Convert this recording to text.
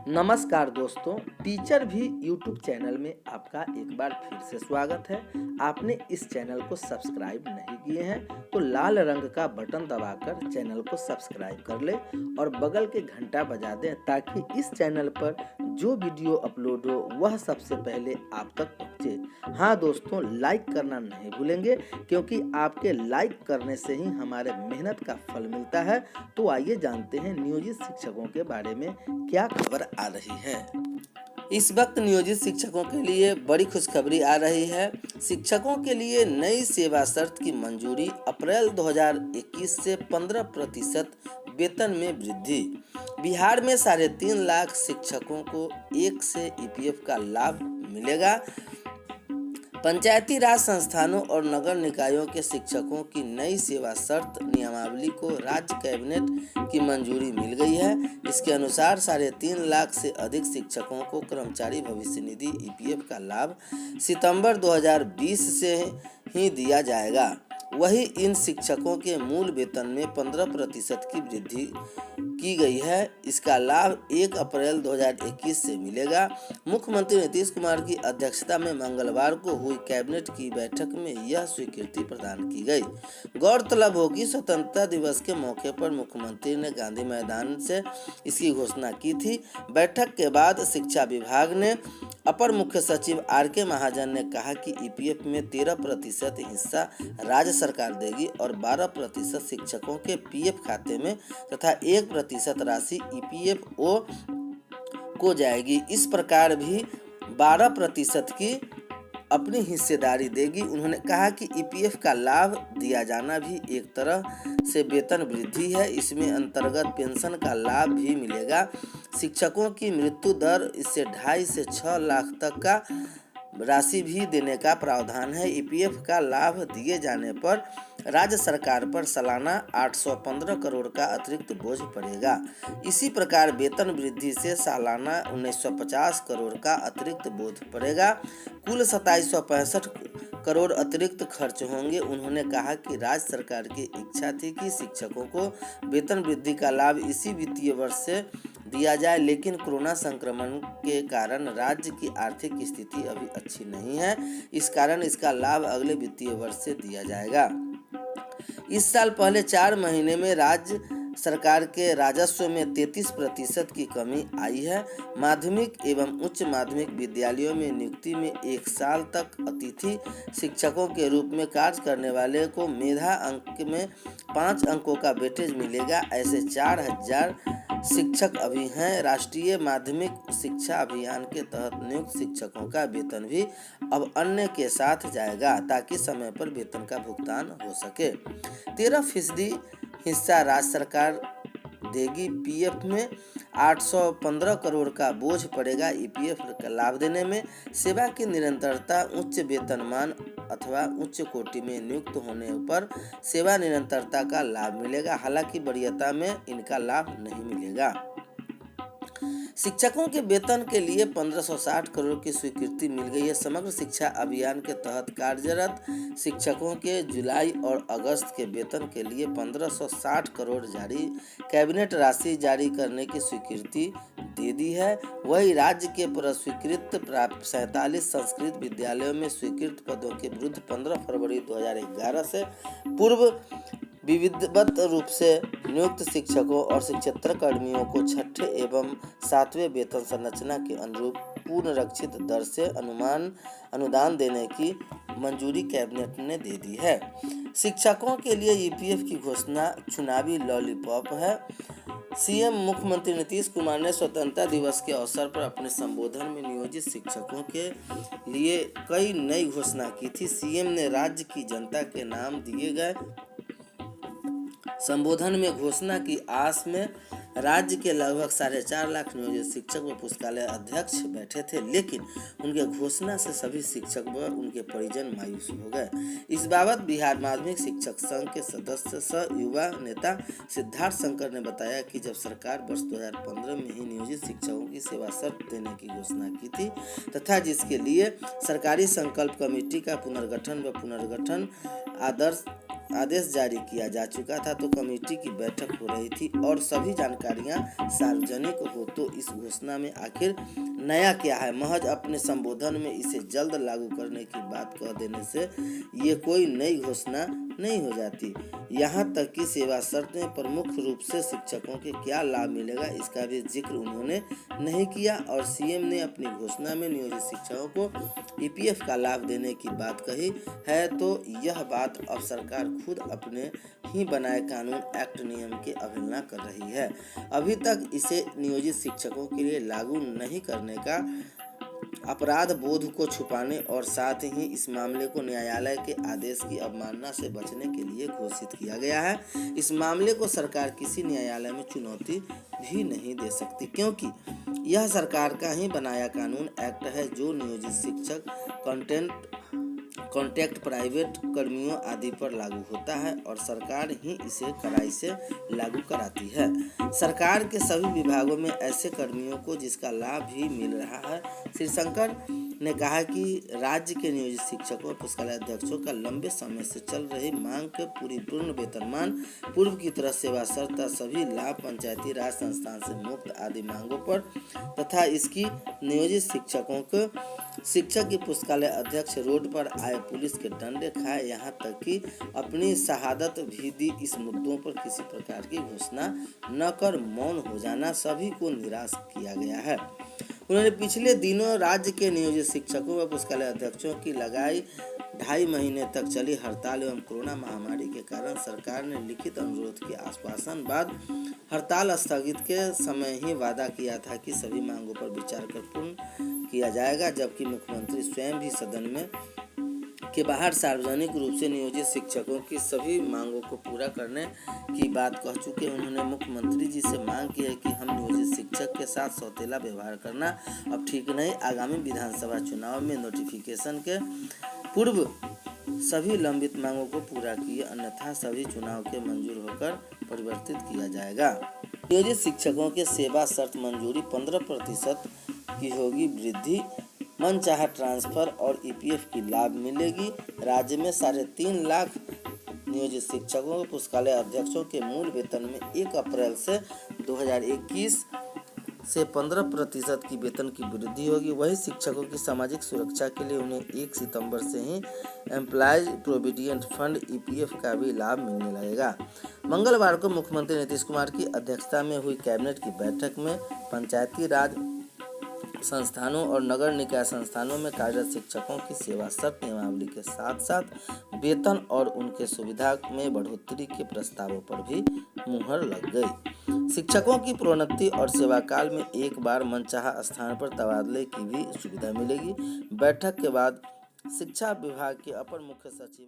नमस्कार दोस्तों, टीचर भी यूट्यूब चैनल में आपका एक बार फिर से स्वागत है। आपने इस चैनल को सब्सक्राइब नहीं किए हैं तो लाल रंग का बटन दबाकर चैनल को सब्सक्राइब कर ले और बगल के घंटा बजा दें ताकि इस चैनल पर जो वीडियो अपलोड हो वह सबसे पहले आप तक पहुंचे। हाँ दोस्तों, लाइक करना नहीं भूलेंगे क्योंकि आपके लाइक करने से ही हमारे मेहनत का फल मिलता है। तो आइए जानते हैं नियोजित शिक्षकों के बारे में क्या खबर आ रही है। इस वक्त नियोजित शिक्षकों के लिए बड़ी खुशखबरी आ रही है। शिक्षकों के लिए नई सेवा शर्त की मंजूरी। अप्रैल 2021 से 15% वेतन में वृद्धि। बिहार में 3.5 लाख शिक्षकों को 1 से ईपीएफ का लाभ मिलेगा। पंचायती राज संस्थानों और नगर निकायों के शिक्षकों की नई सेवा शर्त नियमावली को राज्य कैबिनेट की मंजूरी मिल गई है। इसके अनुसार 3.5 लाख से अधिक शिक्षकों को कर्मचारी भविष्य निधि ईपीएफ का लाभ सितंबर 2020 से ही दिया जाएगा। वहीं इन शिक्षकों के मूल वेतन में 15% की वृद्धि की गई है। इसका लाभ 1 अप्रैल 2021 से मिलेगा। मुख्यमंत्री नीतीश कुमार की अध्यक्षता में मंगलवार को हुई कैबिनेट की बैठक में यह स्वीकृति प्रदान की गई। गौरतलब हो कि स्वतंत्रता दिवस के मौके पर मुख्यमंत्री ने गांधी मैदान से इसकी घोषणा की थी। बैठक के बाद शिक्षा विभाग ने अपर मुख्य सचिव आर.के. महाजन ने कहा कि ईपीएफ में 13% हिस्सा राज्य सरकार देगी और 12% शिक्षकों के पीएफ खाते में तथा 1% राशि ईपीएफओ को जाएगी। इस प्रकार भी 12% की अपनी हिस्सेदारी देगी। उन्होंने कहा कि ईपीएफ का लाभ दिया जाना भी एक तरह से वेतन वृद्धि है। इसमें अंतर्गत पेंशन का लाभ भी मिलेगा। शिक्षकों की मृत्यु दर इससे 2.5 से 6 लाख तक का राशि भी देने का प्रावधान है। ईपीएफ का लाभ दिए जाने पर राज्य सरकार पर सालाना 815 करोड़ का अतिरिक्त बोझ पड़ेगा। इसी प्रकार वेतन वृद्धि से सालाना 1950 करोड़ का अतिरिक्त बोझ पड़ेगा। कुल 2765 करोड़ अतिरिक्त खर्च होंगे। उन्होंने कहा कि राज्य सरकार की इच्छा थी कि शिक्षकों को वेतन वृद्धि का लाभ इसी वित्तीय वर्ष से दिया जाए, लेकिन कोरोना संक्रमण के कारण राज्य की आर्थिक स्थिति अभी अच्छी नहीं है। इस कारण इसका लाभ अगले वित्तीय वर्ष से दिया जाएगा। इस साल पहले 4 महीने में राज्य सरकार के राजस्व में 33% की कमी आई है। माध्यमिक एवं उच्च माध्यमिक विद्यालयों में नियुक्ति में 1 साल तक अतिथि शिक्षकों के रूप में कार्य करने वाले को मेधा अंक में 5 अंकों का वेटेज मिलेगा। ऐसे 4000 शिक्षक अभी हैं। राष्ट्रीय माध्यमिक शिक्षा अभियान के तहत नियुक्त शिक्षकों का वेतन भी अब अन्य के साथ जाएगा ताकि समय पर वेतन का भुगतान हो सके। 13% हिस्सा राज्य सरकार देगी। पीएफ में 815 करोड़ का बोझ पड़ेगा। ईपीएफ का लाभ देने में सेवा की निरंतरता, उच्च वेतनमान अथवा उच्च कोटि में नियुक्त होने पर सेवा निरंतरता का लाभ मिलेगा। हालांकि वरीयता में इनका लाभ नहीं मिलेगा। शिक्षकों के वेतन के लिए 1560 करोड़ की स्वीकृति मिल गई है। समग्र शिक्षा अभियान के तहत कार्यरत शिक्षकों के जुलाई और अगस्त के वेतन के लिए 1560 करोड़ जारी कैबिनेट राशि जारी करने की स्वीकृति दे दी है। वही राज्य के प्रस्वीकृत प्राप्त 47 संस्कृत विद्यालयों में स्वीकृत पदों के विरुद्ध 15 फरवरी 2011 से पूर्व विधिवत रूप से नियुक्त शिक्षकों और शिक्षेत्र कर्मियों को 6ठे एवं 7वें वेतन संरचना के अनुरूप पुनरीक्षित दर से अनुदान देने की मंजूरी कैबिनेट ने दे दी है। शिक्षकों के लिए ईपीएफ की घोषणा चुनावी लॉलीपॉप है। सीएम मुख्यमंत्री नीतीश कुमार ने स्वतंत्रता दिवस के अवसर पर अपने संबोधन में नियोजित शिक्षकों के लिए कई नई घोषणा की थी। सीएम ने राज्य की जनता के नाम दिए गए संबोधन में घोषणा की आस में राज्य के लगभग 4.5 लाख नियोजित शिक्षक व पुस्तकालय अध्यक्ष बैठे थे, लेकिन उनके घोषणा से सभी शिक्षक व उनके परिजन मायूस हो गए। इस बाबत बिहार माध्यमिक शिक्षक संघ के सदस्य सह युवा नेता सिद्धार्थ शंकर ने बताया कि जब सरकार वर्ष 2015 में ही नियोजित शिक्षकों की सेवा शर्त देने की घोषणा की थी तथा जिसके लिए सरकारी संकल्प कमेटी का पुनर्गठन आदेश जारी किया जा चुका था। तो कमेटी की बैठक हो रही थी और सभी जानकारियां सार्वजनिक हो। तो इस घोषणा में आखिर नया क्या है? महज अपने संबोधन में इसे जल्द लागू करने की बात कह देने से ये कोई नई घोषणा नहीं हो जाती। यहाँ तक कि सेवा शर्त में प्रमुख रूप से शिक्षकों के क्या लाभ मिलेगा इसका भी जिक्र उन्होंने नहीं किया और सीएम ने अपनी घोषणा में नियोजित शिक्षकों को ईपीएफ का लाभ देने की बात कही है। तो यह बात अब सरकार खुद अपने ही बनाए कानून एक्ट नियम की अवहेलना कर रही है। अभी तक इसे नियोजित शिक्षकों के लिए लागू नहीं करने का अपराध बोध को छुपाने और साथ ही इस मामले को न्यायालय के आदेश की अवमानना से बचने के लिए घोषित किया गया है। इस मामले को सरकार किसी न्यायालय में चुनौती भी नहीं दे सकती क्योंकि यह सरकार का ही बनाया कानून एक्ट है जो नियोजित शिक्षक कॉन्ट्रैक्ट प्राइवेट कर्मियों आदि पर लागू होता है और सरकार ही इसे कड़ाई से लागू कराती है। सरकार के सभी विभागों में ऐसे कर्मियों को जिसका लाभ भी मिल रहा है। श्री शंकर ने कहा कि राज्य के नियोजित शिक्षकों और पुस्तकालय अध्यक्षों का लंबे समय से चल रही मांग के पूर्ण वेतनमान, पूर्व की तरह सेवा शर्त, सभी लाभ, पंचायती राज संस्थान से मुक्त आदि मांगों पर तथा इसकी नियोजित शिक्षकों को शिक्षक की पुस्तकालय अध्यक्ष रोड पर आए पुलिस के डंडे खाए, यहाँ तक कि अपनी शहादत भी दी। इस मुद्दों पर किसी प्रकार की घोषणा न कर मौन हो जाना सभी को निराश किया गया है। उन्होंने पिछले दिनों राज्य के नियोजित शिक्षकों व पुस्तकालय अध्यक्षों की लगाई 2.5 महीने तक चली हड़ताल एवं कोरोना महामारी के कारण सरकार ने लिखित अनुरोध के आश्वासन बाद हड़ताल स्थगित के समय ही वादा किया था कि सभी मांगों पर विचार कर पूर्ण किया जाएगा, जबकि मुख्यमंत्री स्वयं भी सदन में के बाहर सार्वजनिक रूप से नियोजित शिक्षकों की सभी मांगों को पूरा करने की बात कह चुके। उन्होंने मुख्यमंत्री जी से मांग की है कि हम नियोजित शिक्षक के साथ सौतेला व्यवहार करना अब ठीक नहीं। आगामी विधानसभा चुनाव में नोटिफिकेशन के पूर्व सभी लंबित मांगों को पूरा किए, अन्यथा सभी चुनाव के मंजूर होकर परिवर्तित किया जाएगा। नियोजित शिक्षकों के सेवा शर्त मंजूरी 15% की होगी वृद्धि, मनचाहा ट्रांसफर और ईपीएफ की लाभ मिलेगी। राज्य में 3.5 लाख नियोजित शिक्षकों और पुस्तकालय अध्यक्षों के मूल वेतन में 1 अप्रैल से 2021 से 15% की वेतन की वृद्धि होगी। वही शिक्षकों की सामाजिक सुरक्षा के लिए उन्हें 1 सितंबर से ही एम्प्लॉयज प्रोविडेंट फंड ईपीएफ का भी लाभ मिलने लगेगा। मंगलवार को मुख्यमंत्री नीतीश कुमार की अध्यक्षता में हुई कैबिनेट की बैठक में पंचायती राज संस्थानों और नगर निकाय संस्थानों में कार्यरत शिक्षकों की सेवा शर्त नियमावली के साथ साथ वेतन और उनके सुविधा में बढ़ोतरी के प्रस्तावों पर भी मुहर लग गई। शिक्षकों की प्रोन्नति और सेवाकाल में एक बार मनचाहा स्थान पर तबादले की भी सुविधा मिलेगी। बैठक के बाद शिक्षा विभाग के अपर मुख्य सचिव